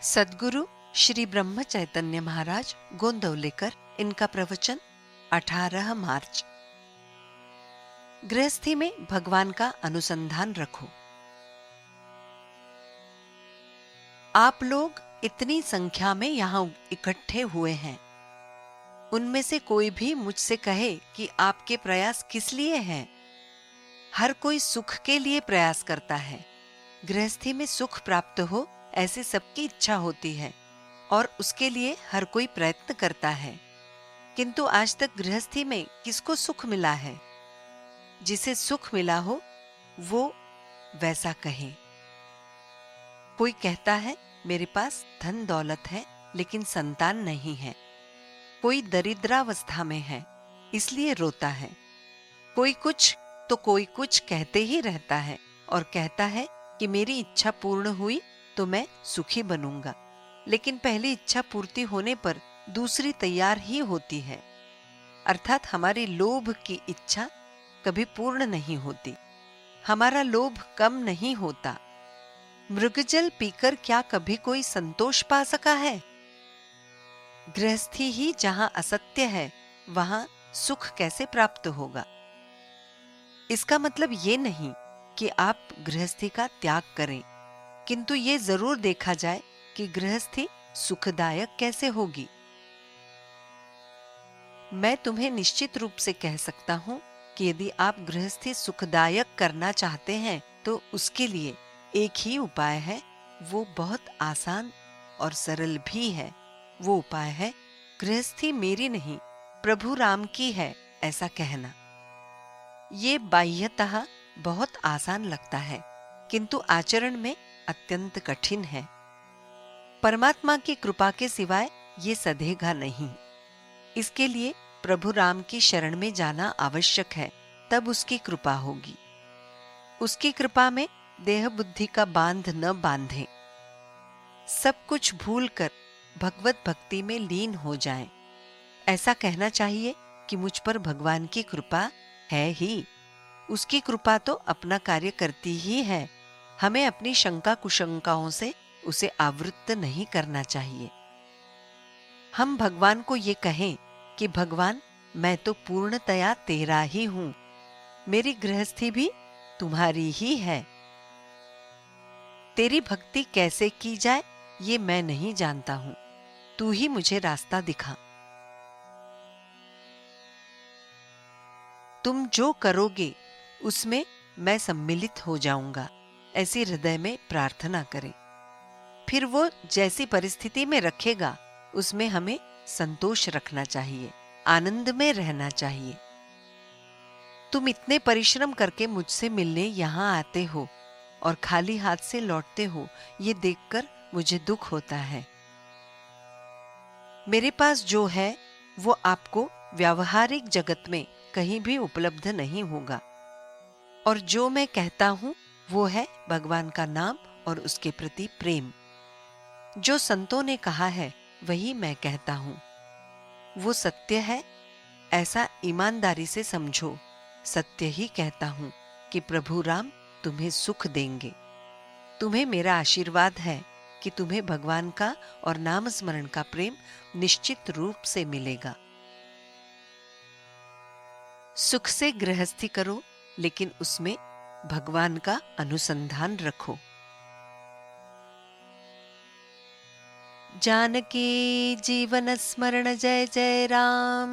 सद्गुरु श्री ब्रह्म चैतन्य महाराज गोंदवलेकर। इनका प्रवचन 18 मार्च। गृहस्थी में भगवान का अनुसंधान रखो। आप लोग इतनी संख्या में यहां इकट्ठे हुए हैं, उनमें से कोई भी मुझसे कहे कि आपके प्रयास किस लिए हैं। हर कोई सुख के लिए प्रयास करता है। गृहस्थी में सुख प्राप्त हो ऐसी सबकी इच्छा होती है और उसके लिए हर कोई प्रयत्न करता है, किंतु आज तक गृहस्थी में किसको सुख मिला है? जिसे सुख मिला हो वो वैसा कहे। कोई कहता है मेरे पास धन दौलत है लेकिन संतान नहीं है। कोई दरिद्रावस्था में है इसलिए रोता है। कोई कुछ तो कोई कुछ कहते ही रहता है और कहता है कि मेरी इच्छा पूर्ण हुई तो मैं सुखी बनूंगा, लेकिन पहली इच्छा पूर्ति होने पर दूसरी तैयार ही होती है। अर्थात हमारी लोभ की इच्छा कभी पूर्ण नहीं होती, हमारा लोभ कम नहीं होता। मृगजल पीकर क्या कभी कोई संतोष पा सका है? गृहस्थी ही जहां असत्य है वहां सुख कैसे प्राप्त होगा? इसका मतलब ये नहीं कि आप गृहस्थी का त्याग करें, किंतु ये जरूर देखा जाए कि गृहस्थी सुखदायक कैसे होगी। मैं तुम्हें निश्चित रूप से कह सकता हूं कि यदि आप गृहस्थी सुखदायक करना चाहते हैं तो उसके लिए एक ही उपाय है। वो बहुत आसान और सरल भी है। वो उपाय है गृहस्थी मेरी नहीं प्रभु राम की है ऐसा कहना। ये बाह्यतः बहुत आसान लगता है, किंतु आचरण में अत्यंत कठिन है। परमात्मा की कृपा के सिवाय ये सधेगा नहीं। इसके लिए प्रभु राम की शरण में जाना आवश्यक है, तब उसकी कृपा होगी। उसकी कृपा में देह बुद्धि का बांध न बांधें। सब कुछ भूलकर भगवत भक्ति में लीन हो जाएं। ऐसा कहना चाहिए कि मुझ पर भगवान की कृपा है ही। उसकी कृपा तो अपना कार्य करती ही है। हमें अपनी शंका कुशंकाओं से उसे आवृत्त नहीं करना चाहिए। हम भगवान को ये कहें कि भगवान मैं तो पूर्णतया तेरा ही हूं, मेरी गृहस्थी भी तुम्हारी ही है। तेरी भक्ति कैसे की जाए ये मैं नहीं जानता हूं, तू ही मुझे रास्ता दिखा। तुम जो करोगे उसमें मैं सम्मिलित हो जाऊंगा, ऐसी हृदय में प्रार्थना करें। फिर वो जैसी परिस्थिति में रखेगा उसमें हमें संतोष रखना चाहिए, आनंद में रहना चाहिए। तुम इतने परिश्रम करके मुझसे मिलने यहां आते हो और खाली हाथ से लौटते हो, ये देखकर मुझे दुख होता है। मेरे पास जो है वो आपको व्यावहारिक जगत में कहीं भी उपलब्ध नहीं होगा, और जो मैं कहता हूं वो है भगवान का नाम और उसके प्रति प्रेम। जो संतों ने कहा है वही मैं कहता हूं। वो सत्य है ऐसा ईमानदारी से समझो। सत्य ही कहता हूं कि प्रभु राम तुम्हें सुख देंगे। तुम्हें मेरा आशीर्वाद है कि तुम्हें भगवान का और नाम स्मरण का प्रेम निश्चित रूप से मिलेगा। सुख से गृहस्थी करो, लेकिन उसमें भगवान का अनुसंधान रखो। जानकी जीवन स्मरण जय जय राम।